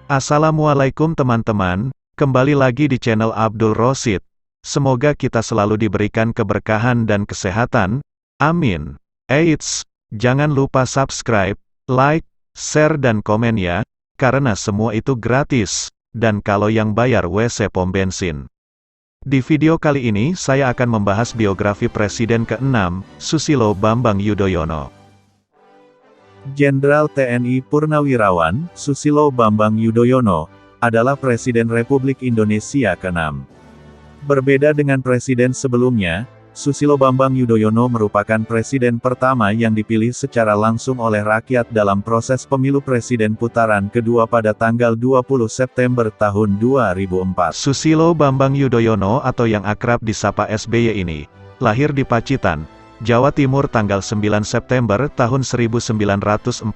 Assalamualaikum teman-teman, kembali lagi di channel Abdul Rosid. Semoga kita selalu diberikan keberkahan dan kesehatan, amin. Eits, jangan lupa subscribe, like, share dan komen ya, karena semua itu gratis, dan kalau yang bayar WC pom bensin. Di video kali ini saya akan membahas biografi Presiden ke-6, Susilo Bambang Yudhoyono. Jenderal TNI Purnawirawan, Susilo Bambang Yudhoyono, adalah Presiden Republik Indonesia ke-6. Berbeda dengan presiden sebelumnya, Susilo Bambang Yudhoyono merupakan presiden pertama yang dipilih secara langsung oleh rakyat dalam proses pemilu presiden putaran kedua pada tanggal 20 September tahun 2004. Susilo Bambang Yudhoyono atau yang akrab disapa SBY ini, lahir di Pacitan, Jawa Timur tanggal 9 September tahun 1949.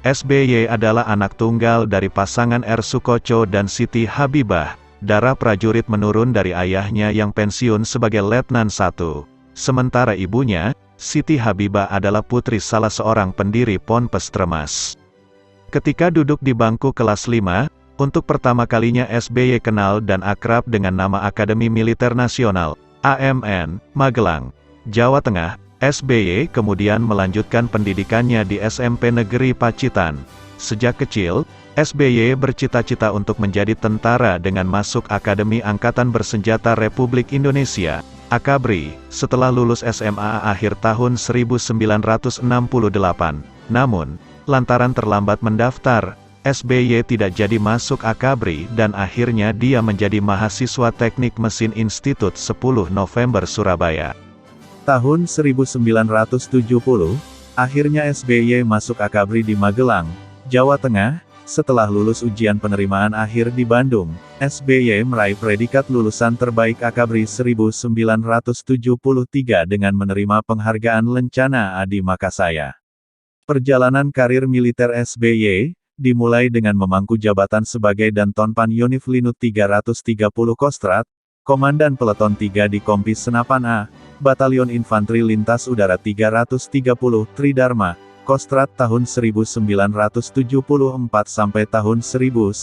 SBY adalah anak tunggal dari pasangan R. Sukoco dan Siti Habibah. Darah prajurit menurun dari ayahnya yang pensiun sebagai Letnan 1. Sementara ibunya, Siti Habibah adalah putri salah seorang pendiri Ponpes Tremas. Ketika duduk di bangku kelas 5, untuk pertama kalinya SBY kenal dan akrab dengan nama Akademi Militer Nasional, AMN, Magelang, Jawa Tengah. SBY kemudian melanjutkan pendidikannya di SMP Negeri Pacitan. Sejak kecil, SBY bercita-cita untuk menjadi tentara dengan masuk Akademi Angkatan Bersenjata Republik Indonesia, AKABRI, setelah lulus SMA akhir tahun 1968. Namun, lantaran terlambat mendaftar, SBY tidak jadi masuk AKABRI dan akhirnya dia menjadi mahasiswa Teknik Mesin Institut 10 November Surabaya. Tahun 1970, akhirnya SBY masuk AKABRI di Magelang, Jawa Tengah. Setelah lulus ujian penerimaan akhir di Bandung, SBY meraih predikat lulusan terbaik AKABRI 1973 dengan menerima penghargaan Lencana Adi Makasaya. Perjalanan karir militer SBY dimulai dengan memangku jabatan sebagai Dantonpan Yonif Linut 330 Kostrat, Komandan Peleton 3 di Kompis Senapan A, Batalion Infanteri Lintas Udara 330 Tridharma, Kostrat tahun 1974 sampai tahun 1976,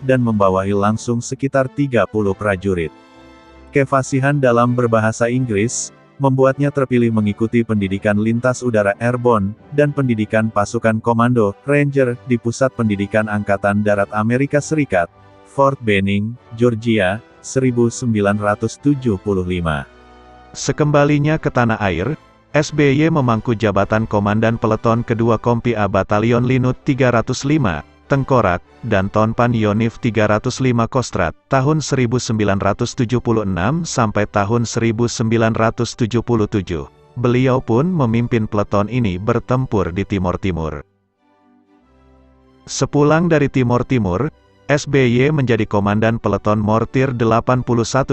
dan membawahi langsung sekitar 30 prajurit. Kefasihan dalam berbahasa Inggris, membuatnya terpilih mengikuti pendidikan lintas udara Airborne, dan pendidikan pasukan komando, Ranger, di Pusat Pendidikan Angkatan Darat Amerika Serikat, Fort Benning, Georgia, 1975. Sekembalinya ke tanah air, SBY memangku jabatan Komandan Peleton Kedua Kompi A Batalion Linut 305, Tengkorak, dan Tonpan Yonif 305 Kostrat, tahun 1976 sampai tahun 1977. Beliau pun memimpin peleton ini bertempur di Timor Timur. Sepulang dari Timor Timur, SBY menjadi Komandan Peleton Mortir 81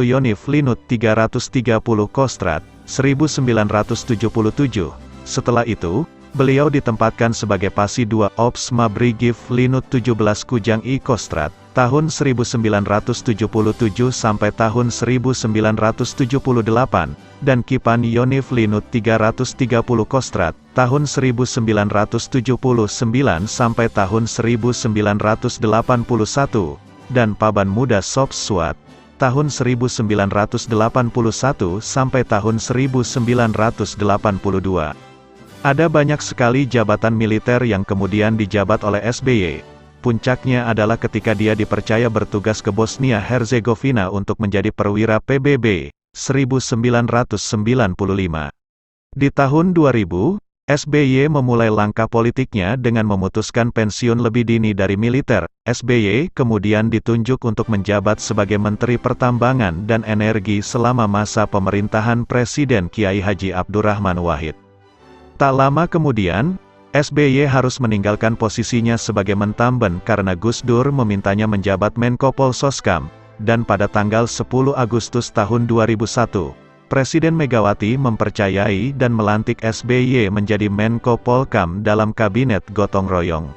Yonif Linut 330 Kostrat, 1977. Setelah itu, beliau ditempatkan sebagai Pasi 2 Ops Mabrigif Linut 17 Kujang I Kostrat, tahun 1977 sampai tahun 1978, dan Kipan Yonif Linut 330 Kostrat, tahun 1979 sampai tahun 1981, dan Paban Muda Sops Swat, tahun 1981 sampai tahun 1982. Ada banyak sekali jabatan militer yang kemudian dijabat oleh SBY. Puncaknya adalah ketika dia dipercaya bertugas ke Bosnia Herzegovina untuk menjadi perwira PBB, 1995. Di tahun 2000, SBY memulai langkah politiknya dengan memutuskan pensiun lebih dini dari militer. SBY kemudian ditunjuk untuk menjabat sebagai Menteri Pertambangan dan Energi selama masa pemerintahan Presiden Kiai Haji Abdurrahman Wahid. Tak lama kemudian, SBY harus meninggalkan posisinya sebagai Mentamben karena Gus Dur memintanya menjabat Menko Polsoskam, dan pada tanggal 10 Agustus tahun 2001, Presiden Megawati mempercayai dan melantik SBY menjadi Menko Polkam dalam Kabinet Gotong Royong.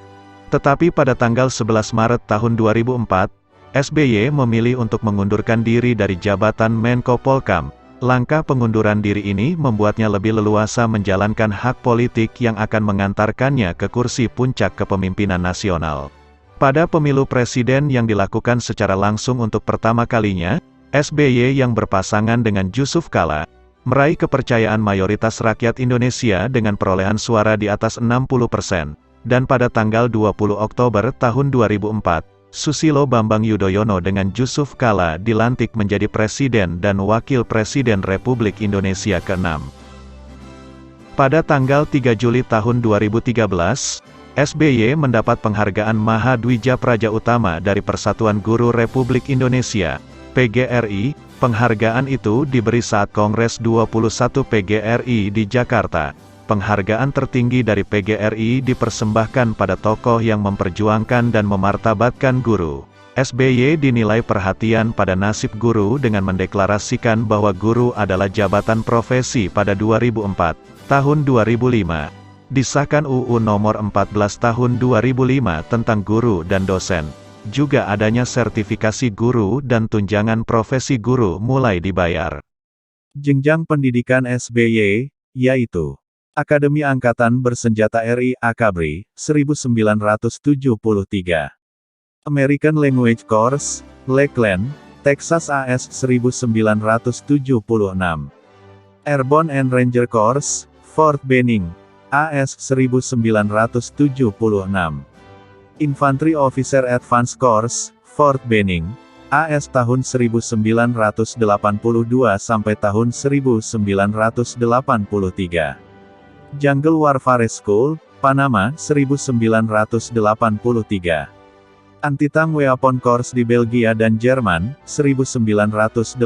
Tetapi pada tanggal 11 Maret tahun 2004, SBY memilih untuk mengundurkan diri dari jabatan Menko Polkam, Langkah pengunduran diri ini membuatnya lebih leluasa menjalankan hak politik yang akan mengantarkannya ke kursi puncak kepemimpinan nasional. Pada pemilu presiden yang dilakukan secara langsung untuk pertama kalinya, SBY yang berpasangan dengan Yusuf Kala, meraih kepercayaan mayoritas rakyat Indonesia dengan perolehan suara di atas 60%, dan pada tanggal 20 Oktober tahun 2004, Susilo Bambang Yudhoyono dengan Yusuf Kala dilantik menjadi Presiden dan Wakil Presiden Republik Indonesia ke-6. Pada tanggal 3 Juli tahun 2013, SBY mendapat penghargaan Mahadwija Praja Utama dari Persatuan Guru Republik Indonesia, PGRI. Penghargaan itu diberi saat Kongres 21 PGRI di Jakarta. Penghargaan tertinggi dari PGRI dipersembahkan pada tokoh yang memperjuangkan dan memartabatkan guru. SBY dinilai perhatian pada nasib guru dengan mendeklarasikan bahwa guru adalah jabatan profesi pada 2004. Tahun 2005, disahkan UU Nomor 14 Tahun 2005 tentang guru dan dosen. Juga adanya sertifikasi guru dan tunjangan profesi guru mulai dibayar. Jenjang pendidikan SBY, yaitu Akademi Angkatan Bersenjata RI Akabri, 1973. American Language Course, Lakeland, Texas AS 1976. Airborne and Ranger Course, Fort Benning, AS 1976. Infantry Officer Advanced Course, Fort Benning, AS tahun 1982 sampai tahun 1983. Jungle Warfare School, Panama, 1983. Antitang Weapon Course di Belgia dan Jerman, 1984.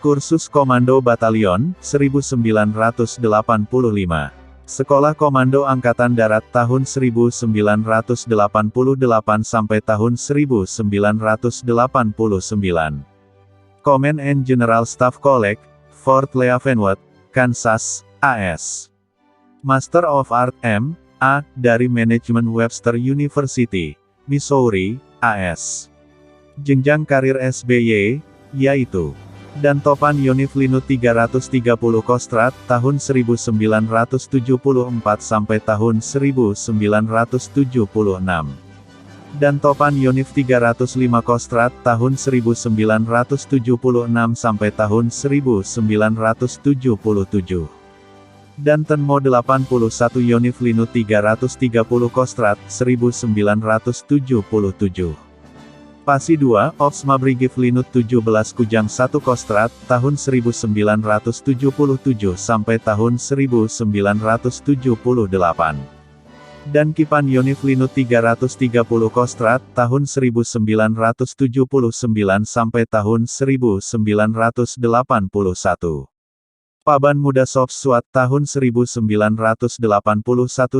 Kursus Komando Batalion, 1985. Sekolah Komando Angkatan Darat tahun 1988 sampai tahun 1989. Command and General Staff College, Fort Leavenworth, Kansas, AS. Master of Art M.A. dari Management Webster University, Missouri, AS. Jenjang karir SBY, yaitu Dantopan Yonif Linut 330 Kostrad, tahun 1974 sampai tahun 1976. Dantopan Yonif 305 Kostrad, tahun 1976 sampai tahun 1977. Dantenmo 81 Yonif Linut 330 Kostrad, 1977. Pasi 2, Opsma Brigif Linut 17 Kujang 1 Kostrad, tahun 1977 sampai tahun 1978. Dan Kipan Yonif Linut 330 Kostrad, tahun 1979 sampai tahun 1981. Paban Muda Soft SWAT tahun 1981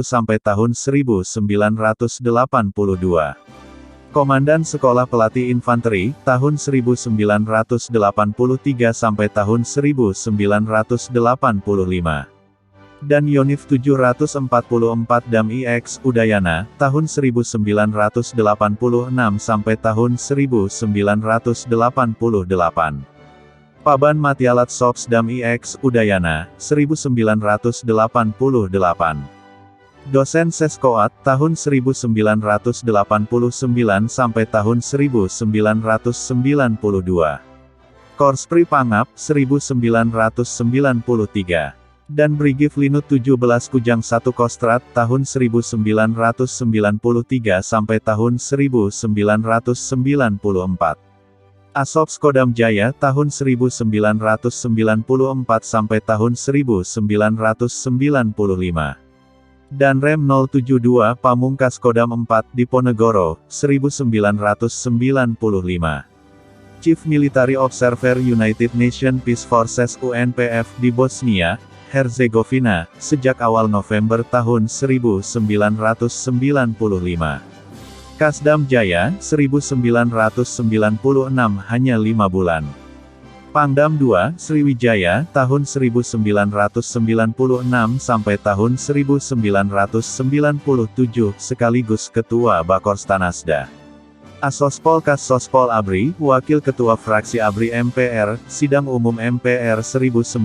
sampai tahun 1982. Komandan Sekolah Pelatih Infanteri, tahun 1983 sampai tahun 1985. Dan Yonif 744 Dam IX Udayana, tahun 1986 sampai tahun 1988. Paban Matialat Sops Dam IX Udayana, 1988. Dosen Seskoat, tahun 1989 sampai tahun 1992. Korspri Pangap, 1993. Dan Brigif Linut 17 Kujang 1 Kostrad, tahun 1993 sampai tahun 1994. Asop Skodam Jaya, tahun 1994 sampai tahun 1995. Dan Rem 072 Pamungkas Kodam 4 Diponegoro, 1995. Chief Military Observer United Nations Peace Forces UNPF di Bosnia, Herzegovina, sejak awal November tahun 1995. Kasdam Jaya, 1996 hanya 5 bulan. Pangdam II, Sriwijaya, tahun 1996 sampai tahun 1997, sekaligus Ketua Bakorstanasda. Asospol Kassospol ABRI, Wakil Ketua Fraksi ABRI MPR, Sidang Umum MPR 1998.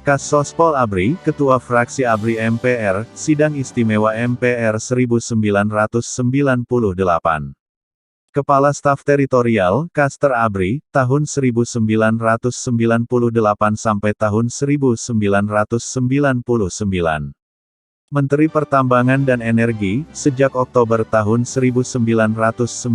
Kassospol ABRI, Ketua Fraksi ABRI MPR, Sidang Istimewa MPR 1998. Kepala Staf Teritorial, Kaster ABRI, tahun 1998 sampai tahun 1999. Menteri Pertambangan dan Energi, sejak Oktober tahun 1999.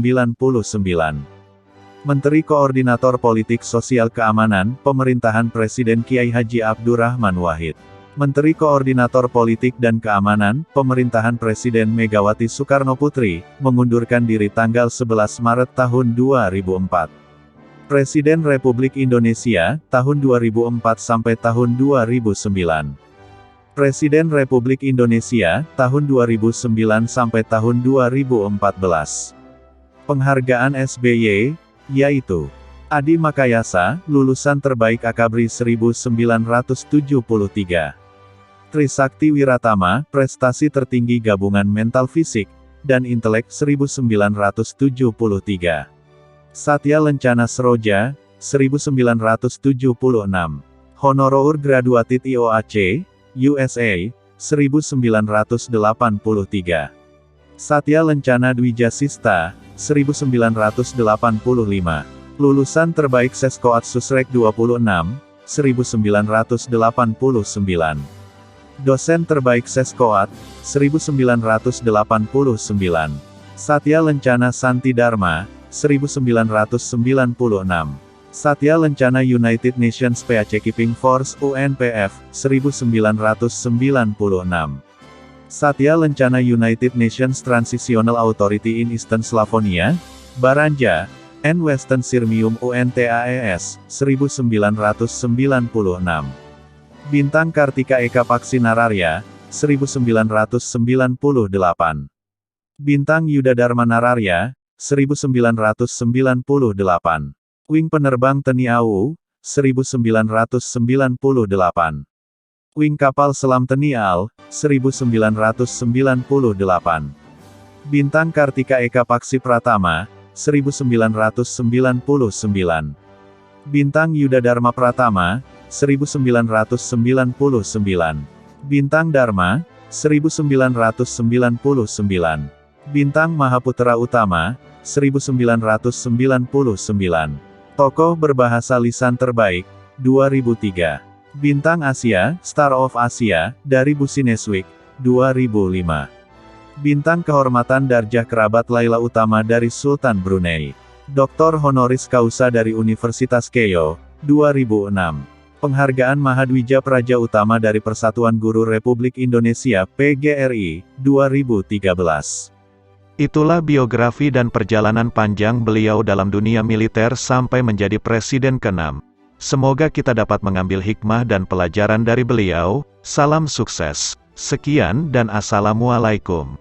Menteri Koordinator Politik Sosial Keamanan, Pemerintahan Presiden Kiai Haji Abdurrahman Wahid. Menteri Koordinator Politik dan Keamanan, Pemerintahan Presiden Megawati Soekarnoputri, mengundurkan diri tanggal 11 Maret tahun 2004. Presiden Republik Indonesia, tahun 2004 sampai tahun 2009. Presiden Republik Indonesia, tahun 2009 sampai tahun 2014. Penghargaan SBY, yaitu Adi Makayasa, lulusan terbaik Akabri 1973. Trisakti Wiratama, prestasi tertinggi gabungan mental fisik dan intelek 1973. Satya Lencana Seroja, 1976. Honorer Graduated IOAC, USA, 1983. Satya Lencana Dwijasista, 1985. Lulusan terbaik Seskoat Susrek 26, 1989. Dosen terbaik Seskoat, 1989. Satya Lencana Santi Dharma, 1996. Satya Lencana United Nations Peacekeeping Force UNPF, 1996. Satya Lencana United Nations Transitional Authority in Eastern Slavonia, Baranja, and Western Sirmium UNTAES, 1996. Bintang Kartika Eka Paksi Nararya, 1998. Bintang Yudadharma Nararya, 1998. Wing Penerbang TNI AU, 1998. Wing Kapal Selam TNI AL, 1998. Bintang Kartika Eka Paksi Pratama, 1999. Bintang Yudadharma Pratama, 1999. Bintang Dharma, 1999. Bintang Mahaputra Utama, 1999. Tokoh berbahasa lisan terbaik, 2003. Bintang Asia, Star of Asia, dari Businessweek, 2005. Bintang Kehormatan Darjah Kerabat Laila Utama dari Sultan Brunei. Dr. Honoris Causa dari Universitas Keio, 2006. Penghargaan Mahadwija Praja Utama dari Persatuan Guru Republik Indonesia PGRI, 2013. Itulah biografi dan perjalanan panjang beliau dalam dunia militer sampai menjadi presiden ke-6. Semoga kita dapat mengambil hikmah dan pelajaran dari beliau. Salam sukses. Sekian dan Assalamualaikum.